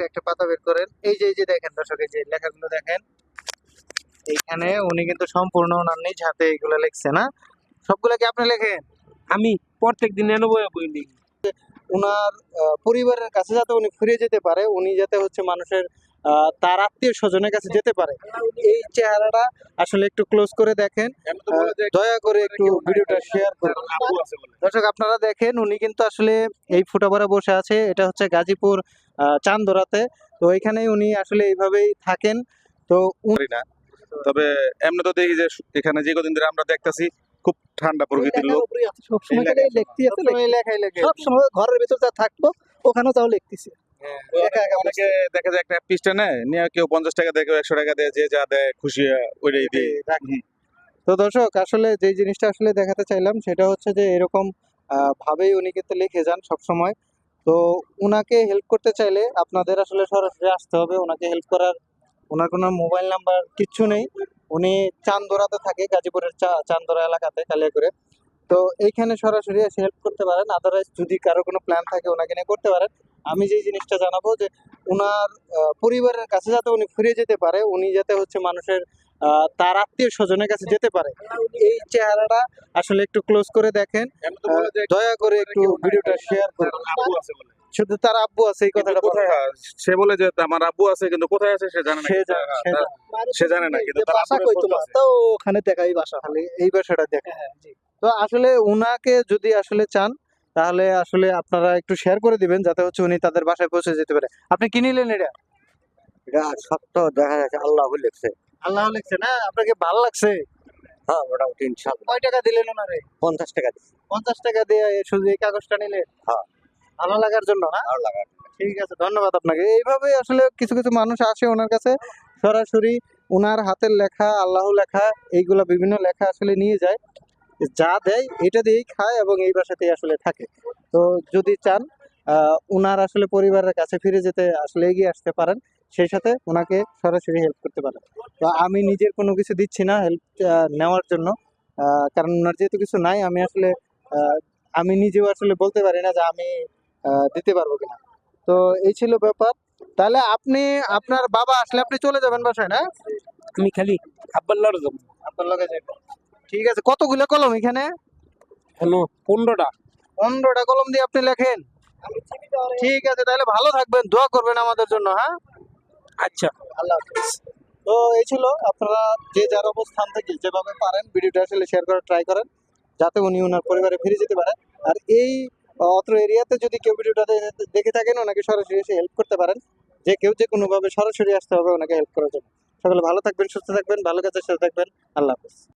একটা একটা পাতা বের করেন। এই যে দেখেন দর্শক, এই যে লেখাগুলো দেখেন, এইখানে উনি কিন্তু সম্পূর্ণ ওনার নিজ হাতে এগুলো লিখছে না? সবগুলা কি আপনি লেখেন? আমি প্রত্যেকদিন ৯৯ বই লিখি। উনার পরিবারের কাছে যাতে উনি ফিরে যেতে পারে, উনি যাতে হচ্ছে মানুষের তার আত্মীয় স্বজনের কাছে যেতে পারে, এই চেহারাটা আসলে একটু ক্লোজ করে দেখেন। দয়া করে একটু ভিডিওটা শেয়ার করুন। দর্শক আপনারা দেখেন, উনি কিন্তু আসলে এই ফুটাপাড়া বসে আছে। এটা হচ্ছে গাজীপুর চান্দোরাতে। তো এখানেই উনি আসলে এইভাবেই থাকেন। তো না, তবে এমনি তো দেখি যে এখানে যে কদিন ধরে আমরা দেখতেছি খুব ঠান্ডা প্রকৃতির লোক। সবসময় খালি লিখতে আছে, সবসময় লেখাই লেখে। সবসময় ঘরের ভিতর যা থাকবো ওখানেও তাও লিখতেছে। অনেকে দেখা যায় একটা পিসটা নেয় নিয়ে, কেউ 50 টাকা দেয়, কেউ 100 টাকা দেয়, যে যা দেয় খুশি ওইটাই দিয়ে রাখি। তো দর্শক আসলে যে জিনিসটা আসলে দেখাতে চাইলাম সেটা হচ্ছে যে এরকম ভাবেই উনি কিন্তু লিখে যান সব সময়। তো উনাকে হেল্প করতে চাইলে আপনাদের আসলে সরাসরি আসতে হবে। ওনাকে হেল্প করার, ওনার কোনো মোবাইল নাম্বার কিচ্ছু নেই। উনি চান্দোরাতে থাকে, গাজীপুরের চান্দোরা এলাকাতে কালিয়াকৈরে। তো এইখানে সরাসরি এসে হেল্প করতে পারেন। আদারওয়াইজ যদি কারো কোনো প্ল্যান থাকে ওনাকে নিয়ে করতে পারেন। আমি যেই জিনিসটা জানাবো যে উনার পরিবারের কাছে যাতে উনি ফিরে যেতে পারে, উনি যাতে হচ্ছে মানুষের তার আত্মীয় স্বজনের কাছে যেতে পারে, এই চেহারাটা আসলে একটু ক্লোজ করে দেখেন। দয়া করে একটু ভিডিওটা শেয়ার করুন। শুধু তার আব্বু আছে এই কথাটা বলে। সে বলে যে আমার আব্বু আছে, কিন্তু কোথায় আছে সে জানে না। সে জানে না, কিন্তু তার বাসা আব্বুর কই খোঁজ তোমার? আছে। তো ওখানে দেখাই বাসা। খালি এই ভাষাটা দেখেন। হ্যাঁ, জি। তো আসলে উনাকে যদি আসলে চান তাহলে আসলে আপনারা একটু শেয়ার করে দিবেন, যাতে হচ্ছে উনি তাদের বাসায় পৌঁছে যেতে পারে। আপনি কি নিলেন এটা? এটা সত্য দেখা যাচ্ছে, আল্লাহ লিখছে। আল্লাহ লিখছে না? আপনাকে ভালো লাগছে? হ্যাঁ, মোটামুটি ইনশাল্লাহ। কয় টাকা দিলেন ওনারে? 50 টাকা দিচ্ছি। 50 টাকা দিয়ে শুধু এই কাগজটা নিলেন? হ্যাঁ। ভালো লাগার জন্য না? ভালো লাগা। ঠিক আছে, ধন্যবাদ আপনাকে। এইভাবে আসলে কিছু কিছু মানুষ আসে ওনার কাছে, সরাসরি ওনার হাতের লেখা, আল্লাহ লেখা, এইগুলা বিভিন্ন লেখা আসলে নিয়ে যায়, যা দেয় এটা দিয়েই খায় এবং এই বাসাতেই আসলে থাকে। তো যদি চান উনার আসলে পরিবারের কাছে ফিরে যেতে আসলে এগিয়ে আসতে পারেন, সেই সাথে ওনাকে সরাসরি হেল্প করতে পারেন। তো আমি নিজের কোনো কিছু দিচ্ছি না হেল্প নেওয়ার জন্য, কারণ ওনার যেহেতু কিছু নাই, আমি আসলে আমি নিজেও আসলে বলতে পারি না যে আমি দিতে পারবো কিনা। তো এই ছিল ব্যাপার। তাহলে আপনি, আপনার বাবা আসলে আপনি চলে যাবেন বাসায় না? আমি খালি আব্বার লড়ে যাবো। আপনার লগে যাবেন। ঠিক আছে, কতগুলো কলম এখানে? কেন 15টা? 15টা কলম দিয়ে আপনি লেখেন? ঠিক আছে, তাহলে ভালো থাকবেন, দোয়া করবেন আমাদের জন্য। হ্যাঁ, আচ্ছা। আল্লাহ হাফেজ। তো এই ছিল, আপনারা যে যার অবস্থান থেকে যেভাবে পারেন ভিডিওটা আসলে শেয়ার করার ট্রাই করেন, যাতে উনি ওনার পরিবারে ফিরে যেতে পারে। আর এই অত্র এরিয়াতে যদি কেউ ভিডিওটা দেখে থাকেন, ওনাকে সরাসরি এসে হেল্প করতে পারেন। যে কেউ যে কোনোভাবে সরাসরি আসতে হবে ওনাকে হেল্প করার জন্য। সকলে ভালো থাকবেন, সুস্থ থাকবেন, ভালো কাজের সাথে থাকবেন। আল্লাহ হাফেজ।